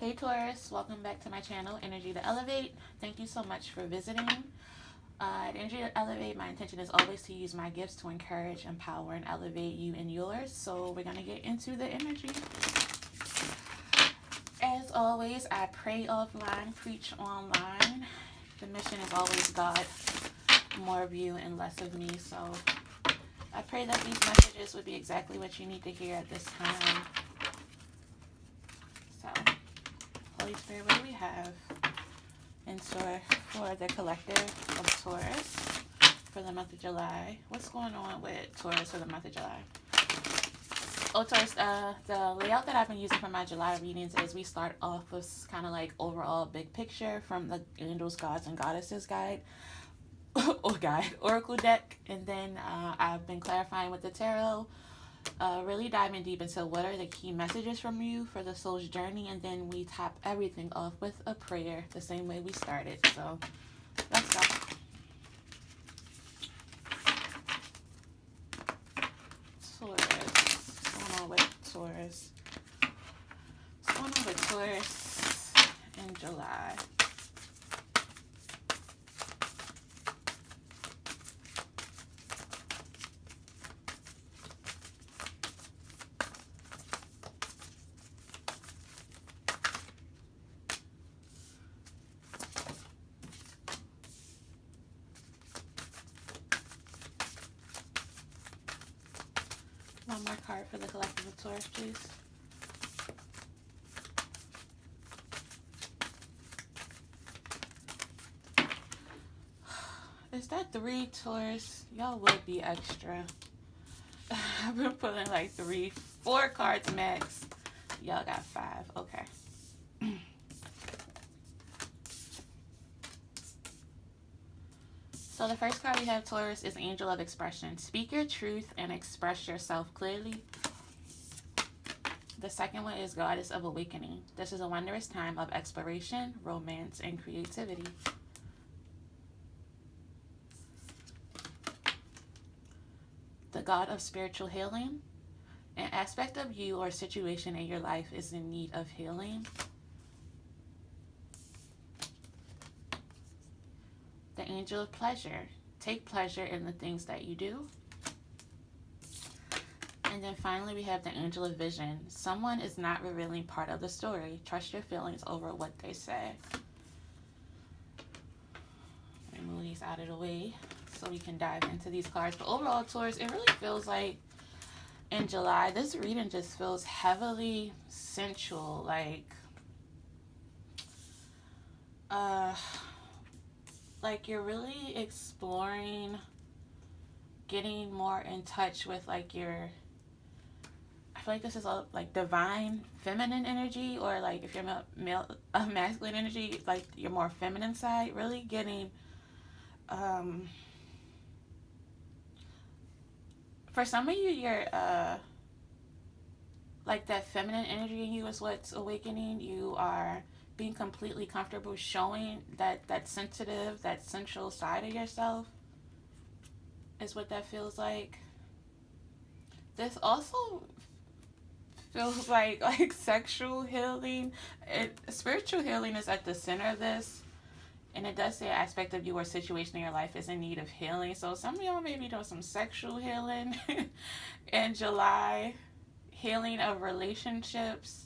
Hey Taurus, welcome back to my channel, Energy to Elevate. Thank you so much for visiting. At Energy to Elevate, my intention is always to use my gifts to encourage, empower, and elevate you and yours. So we're going to get into the energy. As always, I pray offline, preach online. The mission is always God, more of you and less of me. So I pray that these messages would be exactly what you need to hear at this time. So, Holy Spirit, what do we have in store for the collective of Taurus for the month of July? What's going on with Taurus for the month of July? Oh, Taurus, the layout that I've been using for my July readings is we start off with kind of like overall big picture from the Angels, Gods, and Goddesses guide, Oracle deck, and then I've been clarifying with the tarot. Really diving deep into what are the key messages from you for the soul's journey, and then we top everything off with a prayer the same way we started. So let's go. Taurus. What's going on with Taurus? What's going on with Taurus in July? One more card for the collective of Taurus, please. Is that 3, Taurus? Y'all would be extra. I've been pulling like 3, 4 cards max. Y'all got 5. Okay. So the first card we have, Taurus, is Angel of Expression. Speak your truth and express yourself clearly. The second one is Goddess of Awakening. This is a wondrous time of exploration, romance, and creativity. The God of Spiritual Healing. An aspect of you or situation in your life is in need of healing. The Angel of Pleasure. Take pleasure in the things that you do. And then finally we have the Angel of Vision. Someone is not revealing part of the story. Trust your feelings over what they say. Let me move these out of the way so we can dive into these cards. But overall, Taurus, it really feels like in July, this reading just feels heavily sensual. Like you're really exploring getting more in touch with like your, I feel like this is all like divine feminine energy, or like if you're masculine energy, like your more feminine side, really getting for some of you, you're like that feminine energy in you is what's awakening. You are being completely comfortable showing that sensitive, that sensual side of yourself is what that feels like. This also feels like sexual healing. Spiritual healing is at the center of this, and it does say an aspect of you or situation in your life is in need of healing. So some of y'all may be doing some sexual healing in July, healing of relationships.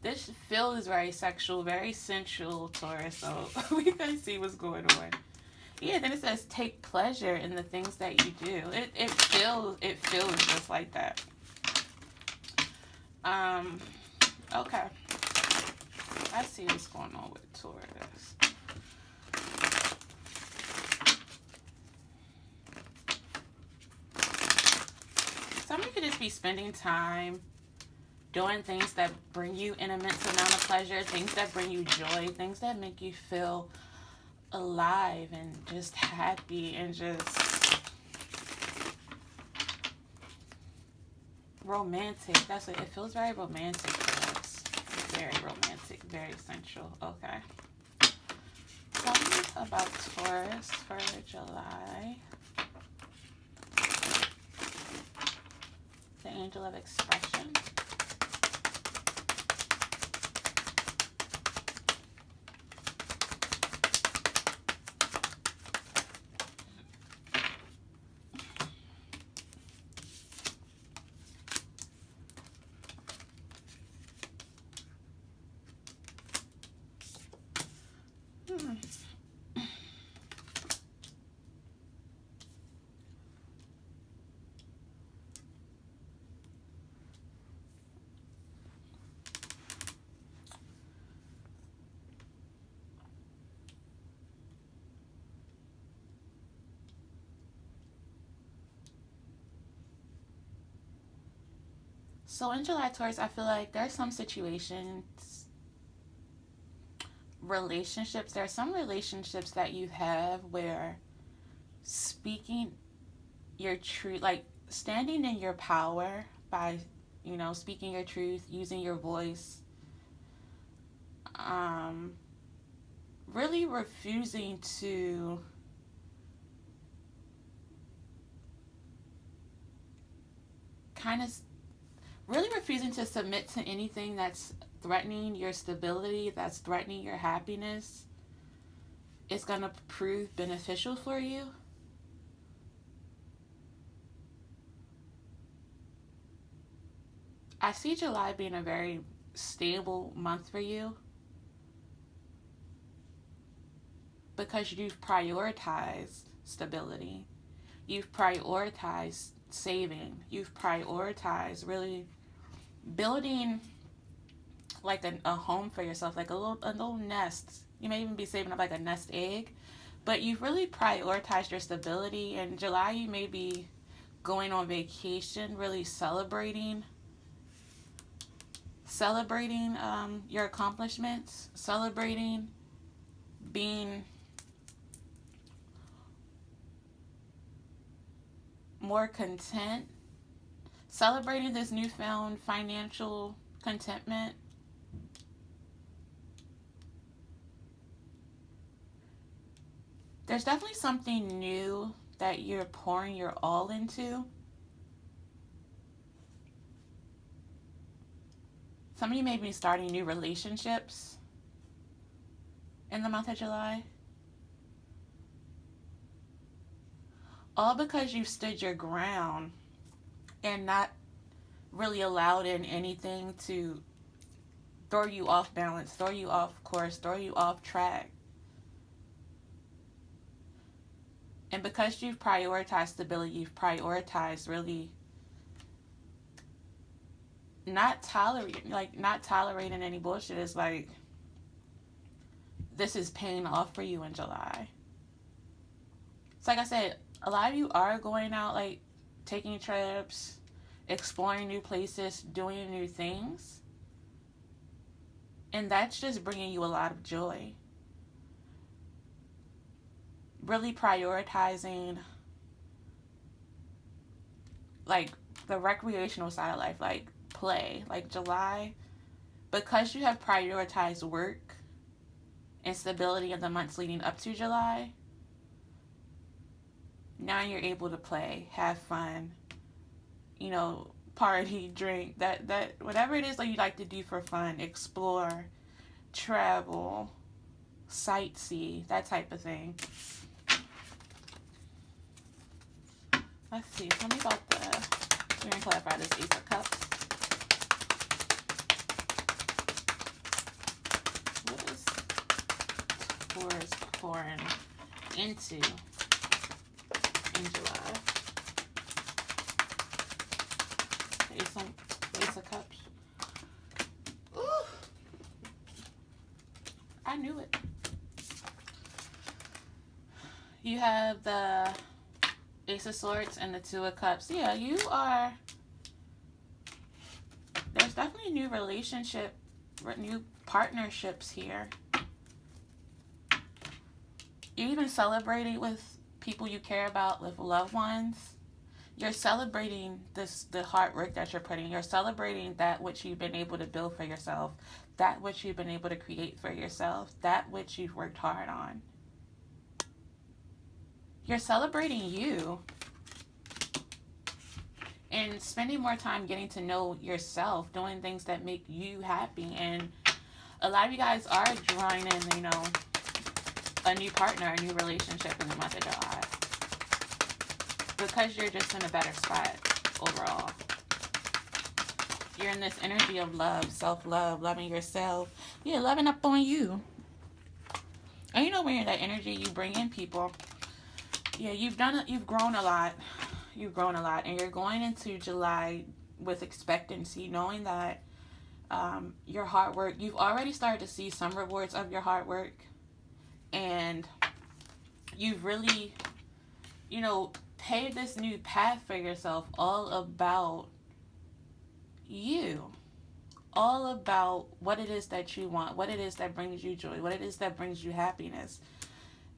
This feels very sexual, very sensual, Taurus, so we can see what's going on. Yeah, then it says take pleasure in the things that you do. It feels just like that. Okay. I see what's going on with Taurus. Some of you could just be spending time doing things that bring you an immense amount of pleasure, things that bring you joy, things that make you feel alive and just happy and just romantic. That's it. It feels very romantic to us. Very romantic, very sensual. Okay. Tell me about Taurus for July. The Angel of Expression. So in July, Taurus, I feel like there's some situations, relationships, there are some relationships that you have where speaking your truth, like standing in your power by, speaking your truth, using your voice, um, really refusing to kind of really refusing to submit to anything that's threatening your stability, that's threatening your happiness, is going to prove beneficial for you. I see July being a very stable month for you because you've prioritized stability. You've prioritized saving. You've prioritized really building like a home for yourself, like a little nest. You may even be saving up like a nest egg, but you've really prioritized your stability. In July, you may be going on vacation, really celebrating your accomplishments, celebrating being more content, celebrating this newfound financial contentment. There's definitely something new that you're pouring your all into. Some of you may be starting new relationships in the month of July. All because you stood your ground and not really allowed in anything to throw you off balance, throw you off course, throw you off track. And because you've prioritized stability, you've prioritized really not tolerating any bullshit. It's like, this is paying off for you in July. So like I said, a lot of you are going out, like taking trips, exploring new places, doing new things. And that's just bringing you a lot of joy. Really prioritizing like the recreational side of life, like play, like July, because you have prioritized work and stability in the months leading up to July. Now you're able to play, have fun, party, drink, that whatever it is that you like to do for fun, explore, travel, sightsee, that type of thing. Let's see, tell me about we're going to clarify this Ace of Cups. What is Taurus pouring into in July? Ace of Cups. Ooh. I knew it. You have the Ace of Swords and the Two of Cups. Yeah, you are. There's definitely new new partnerships here. You're even celebrating with people you care about, with loved ones. You're celebrating the hard work that you're putting. You're celebrating that which you've been able to build for yourself, that which you've been able to create for yourself, that which you've worked hard on. You're celebrating you and spending more time getting to know yourself, doing things that make you happy. And a lot of you guys are drawing in, a new partner, a new relationship in the month of July, because you're just in a better spot overall. You're in this energy of love, self-love, loving yourself. Yeah, loving up on you. And when you're in that energy, you bring in people. Yeah, you've grown a lot. You've grown a lot. And you're going into July with expectancy, knowing that your hard work, you've already started to see some rewards of your hard work. And you've really, paved this new path for yourself, all about, you, all about what it is that you want, what it is that brings you joy, what it is that brings you happiness.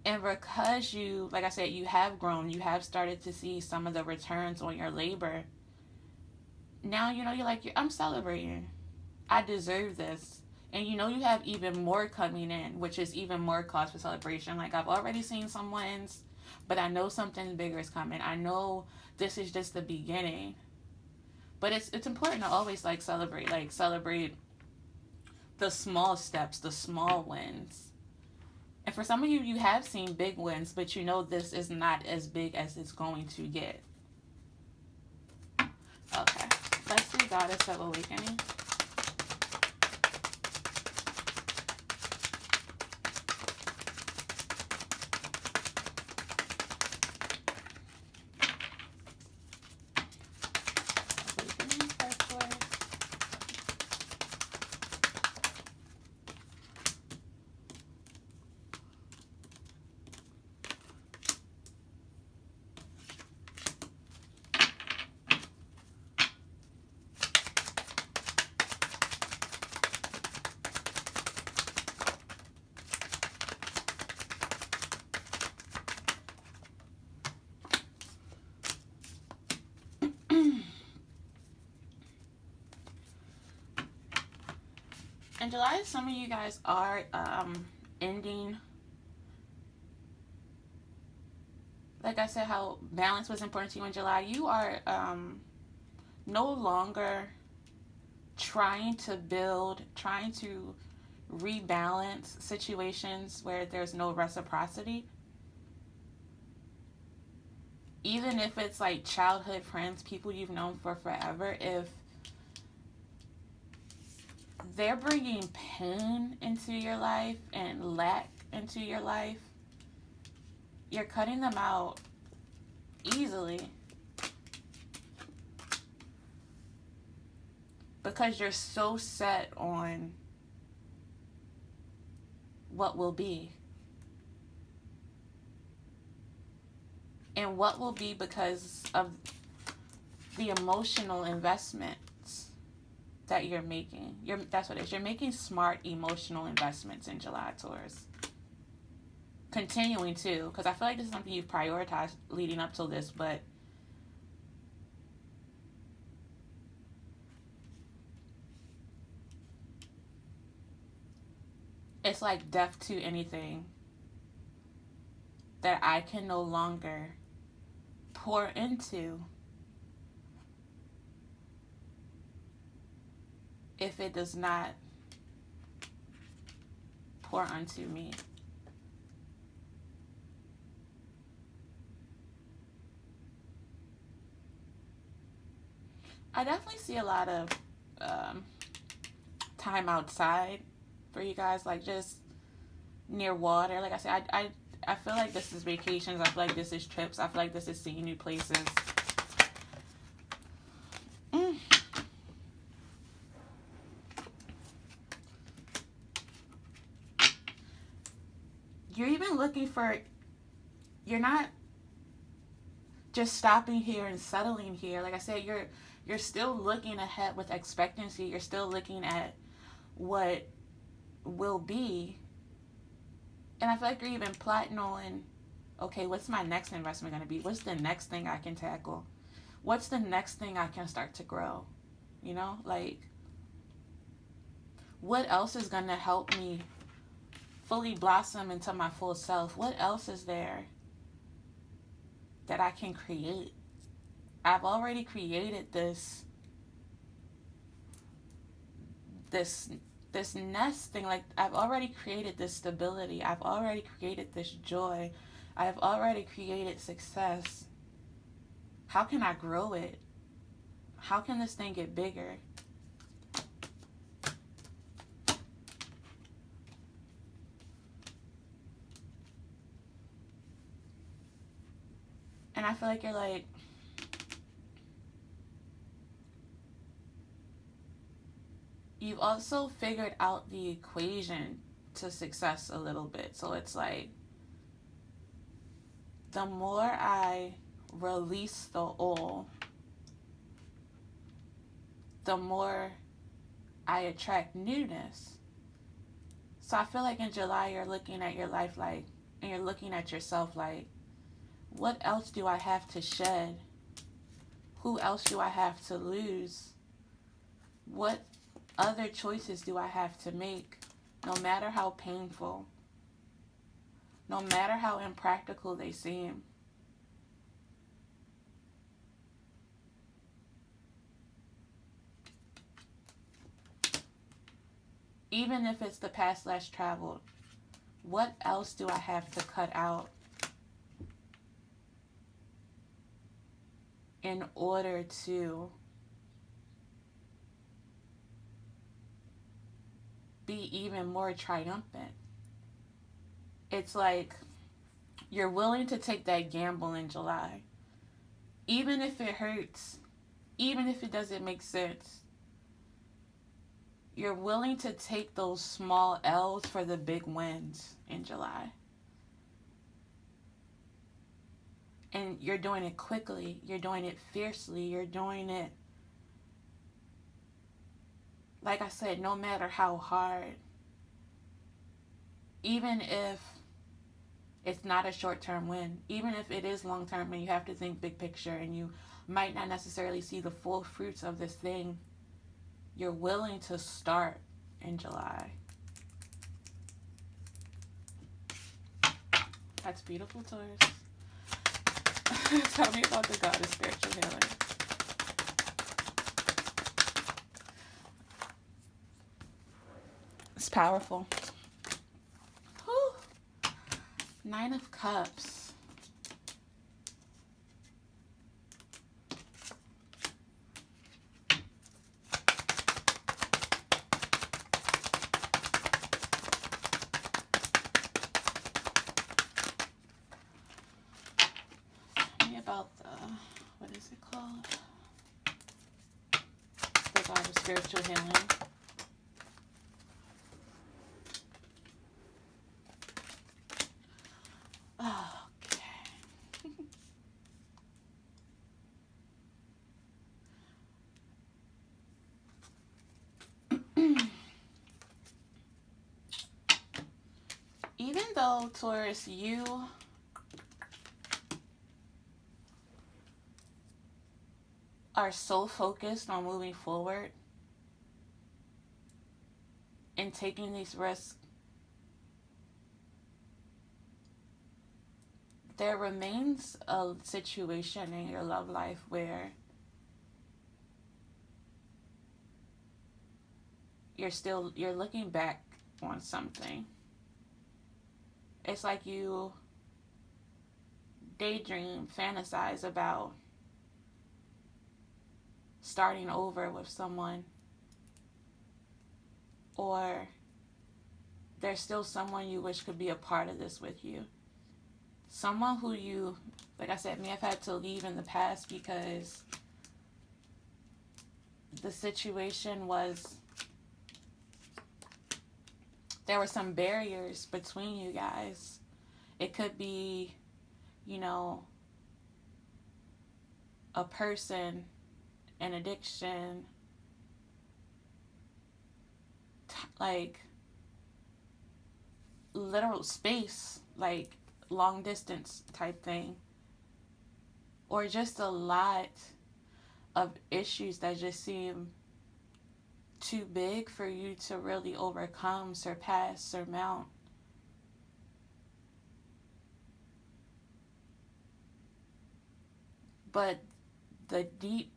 And because you, like I said, you have grown, you have started to see some of the returns on your labor. Now, you're like, I'm celebrating. I deserve this. And you have even more coming in, which is even more cause for celebration. Like, I've already seen some wins, but I know something bigger is coming. I know this is just the beginning. But it's important to always celebrate the small steps, the small wins. And for some of you, you have seen big wins, but this is not as big as it's going to get. Okay, let's do Goddess of Awakening. In July, some of you guys are ending, like I said, how balance was important to you in July. You are no longer trying to rebalance situations where there's no reciprocity. Even if it's like childhood friends, people you've known for forever, if they're bringing pain into your life and lack into your life, you're cutting them out easily because you're so set on what will be. And what will be because of the emotional investments that you're making. That's what it is. You're making smart emotional investments in July, Taurus. Continuing to, because I feel like this is something you've prioritized leading up to this, but it's like death to anything that I can no longer pour into if it does not pour unto me. I definitely see a lot of time outside for you guys, like just near water. Like I said, I feel like this is vacations. I feel like this is trips. I feel like this is seeing new places. You're even looking for, you're not just stopping here and settling here. Like I said, you're still looking ahead with expectancy. You're still looking at what will be. And I feel like you're even plotting on, okay, what's my next investment going to be? What's the next thing I can tackle? What's the next thing I can start to grow? Like, what else is going to help me fully blossom into my full self? What else is there that I can create? I've already created this nest thing. Like, I've already created this stability. I've already created this joy. I've already created success. How can I grow it? How can this thing get bigger? And I feel like you're like, you've also figured out the equation to success a little bit. So it's like, the more I release the oil, the more I attract newness. So I feel like in July, you're looking at your life like, and you're looking at yourself like, what else do I have to shed? Who else do I have to lose? What other choices do I have to make? No matter how painful, no matter how impractical they seem. Even if it's the past less traveled, what else do I have to cut out in order to be even more triumphant? It's like you're willing to take that gamble in July. Even if it hurts, even if it doesn't make sense, you're willing to take those small L's for the big wins in July. And you're doing it quickly. You're doing it fiercely. You're doing it, like I said, no matter how hard. Even if it's not a short-term win, even if it is long-term and you have to think big picture and you might not necessarily see the full fruits of this thing, you're willing to start in July. That's beautiful, Taurus. Tell me about the God of spiritual healing. It's powerful. Whew. 9 of Cups. About the, what is it called? The God of spiritual healing. Okay. Even though, Taurus, you are so focused on moving forward and taking these risks, there remains a situation in your love life where you're looking back on something. It's like you daydream, fantasize about starting over with someone, or there's still someone you wish could be a part of this with you. Someone who you, like I said, may have had to leave in the past because the situation was, there were some barriers between you guys. It could be, a person, an addiction, like literal space, like long distance type thing, or just a lot of issues that just seem too big for you to really overcome, surpass, surmount. But the deep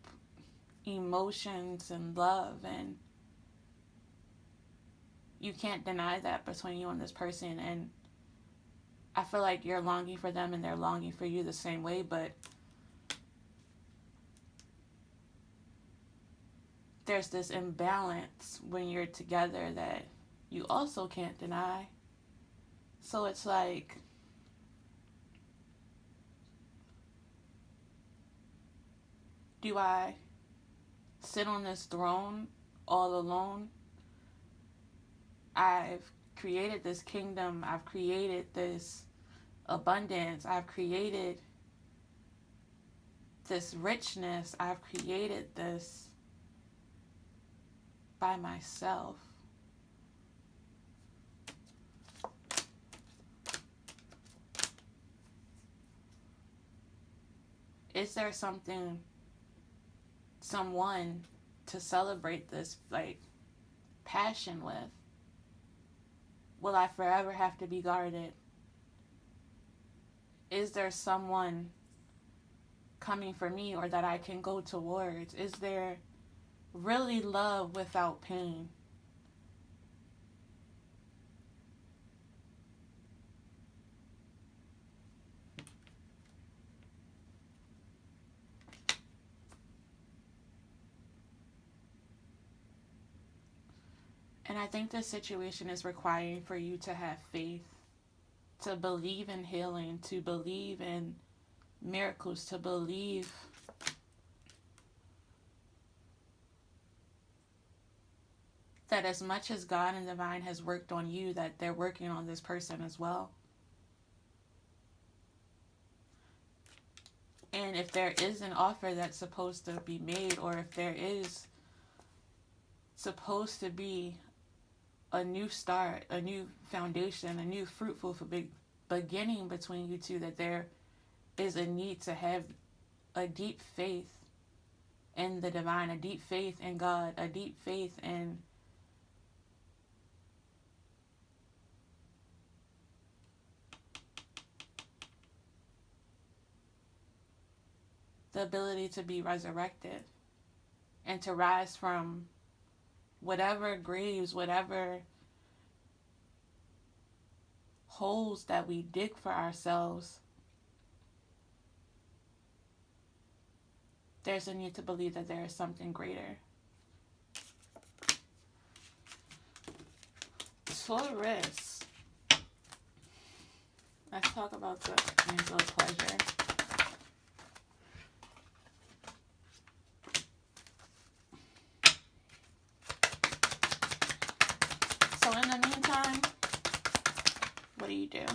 emotions and love, and you can't deny that between you and this person, and I feel like you're longing for them and they're longing for you the same way, but there's this imbalance when you're together that you also can't deny. So it's like, do I sit on this throne all alone? I've created this kingdom. I've created this abundance. I've created this richness. I've created this by myself. Is there someone to celebrate this, like, passion with? Will I forever have to be guarded? Is there someone coming for me or that I can go towards? Is there really love without pain? And I think this situation is requiring for you to have faith, to believe in healing, to believe in miracles, to believe that as much as God and divine has worked on you, that they're working on this person as well. And if there is an offer that's supposed to be made, or if there is supposed to be a new start, a new foundation, a new fruitful beginning between you two, that there is a need to have a deep faith in the divine, a deep faith in God, a deep faith in the ability to be resurrected and to rise from whatever graves, whatever holes that we dig for ourselves. There's a need to believe that there is something greater. Taurus. Let's talk about the angel of pleasure. So in the meantime, what do you do?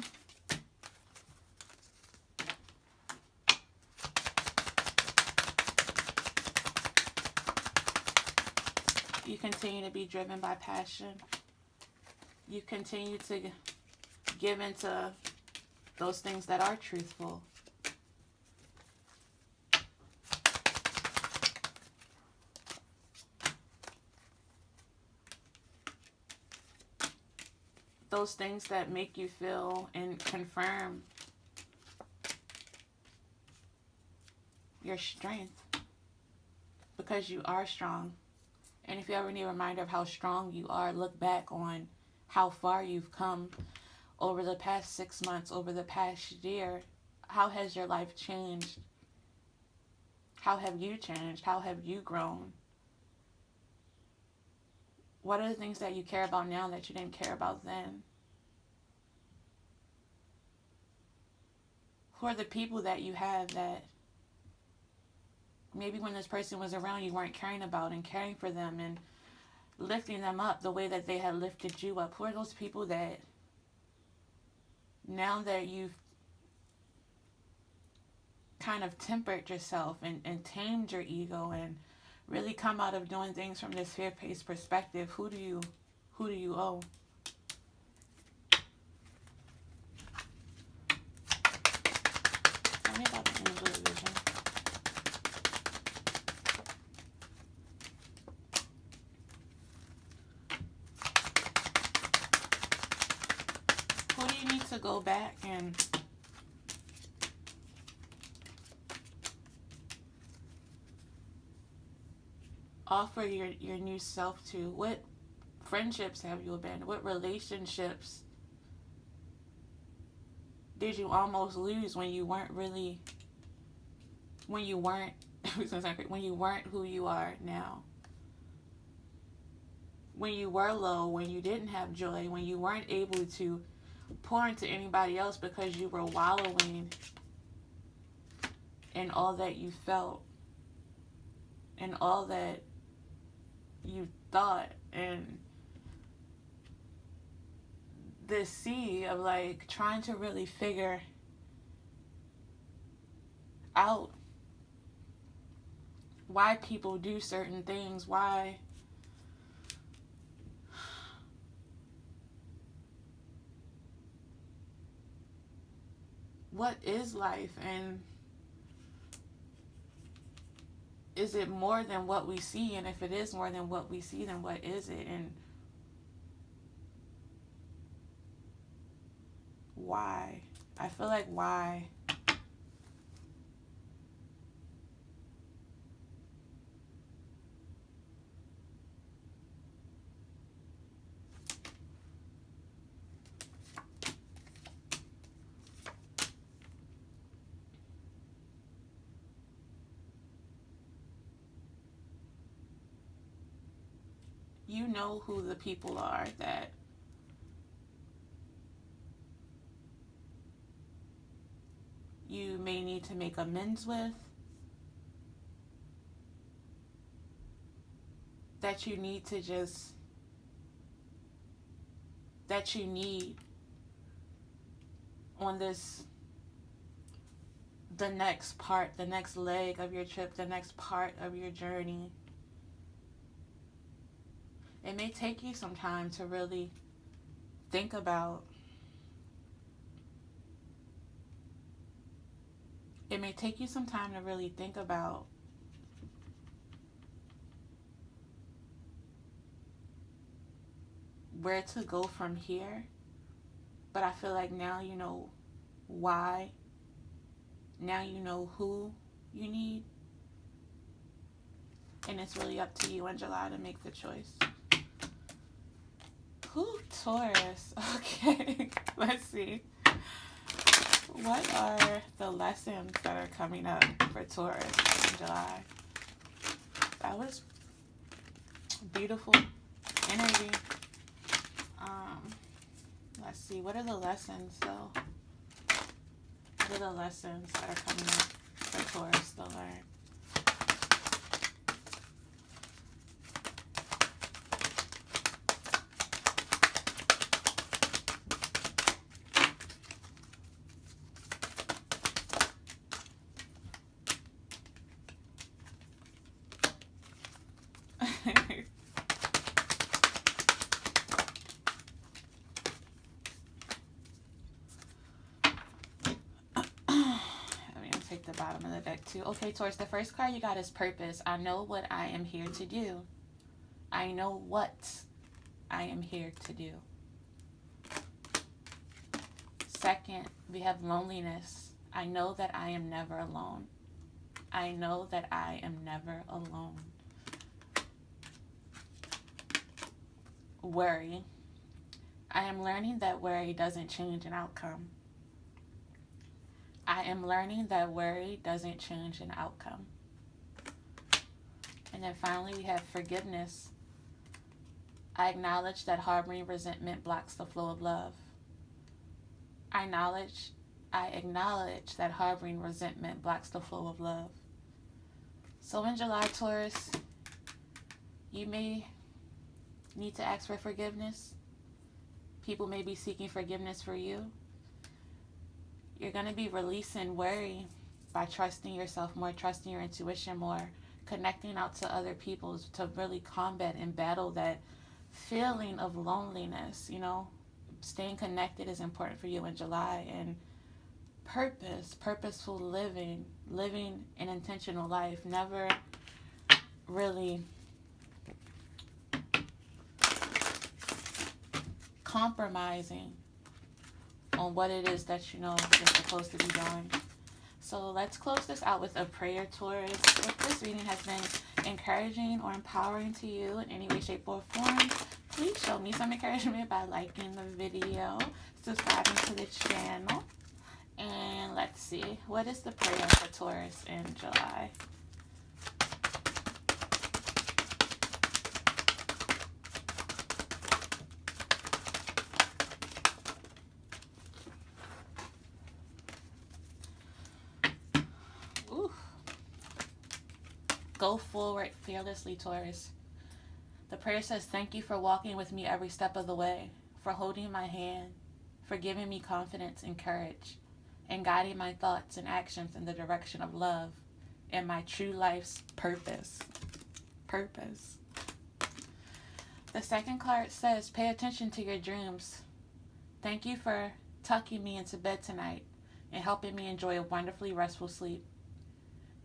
You continue to be driven by passion. You continue to give into those things that are truthful. Those things that make you feel and confirm your strength, because you are strong. And if you ever need a reminder of how strong you are, look back on how far you've come over the past 6 months, over the past year. How has your life changed? How have you changed? How have you grown? What are the things that you care about now that you didn't care about then? Who are the people that you have that maybe when this person was around you weren't caring about and caring for them and lifting them up the way that they had lifted you up? Who are those people that now that you've kind of tempered yourself and tamed your ego and really come out of doing things from this fear-based perspective, who do you owe? Tell me about the angel vision. Who do you need to go back and offer your new self to? What friendships have you abandoned? What relationships did you almost lose when you weren't when you weren't who you are now? When you were low, when you didn't have joy, when you weren't able to pour into anybody else because you were wallowing in all that you felt and all that you thought, and this sea of like trying to really figure out why people do certain things, why what is life, and is it more than what we see? And if it is more than what we see, then what is it, and why? I feel like why. You know who the people are that you may need to make amends with, that you need to just, that you need on this, the next part, the next leg of your trip, the next part of your journey. It may take you some time to really think about. It may take you some time to really think about where to go from here. But I feel like now you know why. Now you know who you need. And it's really up to you in July to make the choice. Who, Taurus? Okay, let's see. What are the lessons that are coming up for Taurus in July? That was beautiful energy. Let's see. What are the lessons, though? What are the lessons that are coming up for Taurus to learn? Take the bottom of the deck too. Okay, Taurus, the first card you got is purpose. I know what I am here to do. I know what I am here to do. Second, we have loneliness. I know that I am never alone. I know that I am never alone. Worry. I am learning that worry doesn't change an outcome. I am learning that worry doesn't change an outcome. And then finally, we have forgiveness. I acknowledge that harboring resentment blocks the flow of love. I acknowledge that harboring resentment blocks the flow of love. So in July, Taurus, you may need to ask for forgiveness. People may be seeking forgiveness for you. You're going to be releasing worry by trusting yourself more, trusting your intuition more, connecting out to other people to really combat and battle that feeling of loneliness. You know, staying connected is important for you in July. And purposeful living an intentional life, never really compromising on what it is that you know you're supposed to be doing. So let's close this out with a prayer, Taurus. If this reading has been encouraging or empowering to you in any way, shape, or form, please show me some encouragement by liking the video, subscribing to the channel, and let's see, what is the prayer for Taurus in July? Go forward fearlessly, Taurus. The prayer says, thank you for walking with me every step of the way, for holding my hand, for giving me confidence and courage, and guiding my thoughts and actions in the direction of love and my true life's purpose. Purpose. The second card says, pay attention to your dreams. Thank you for tucking me into bed tonight, and helping me enjoy a wonderfully restful sleep.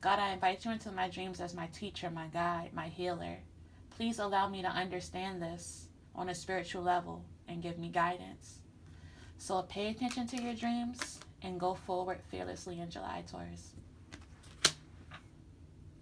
God, I invite you into my dreams as my teacher, my guide, my healer. Please allow me to understand this on a spiritual level and give me guidance. So pay attention to your dreams and go forward fearlessly in July, Taurus.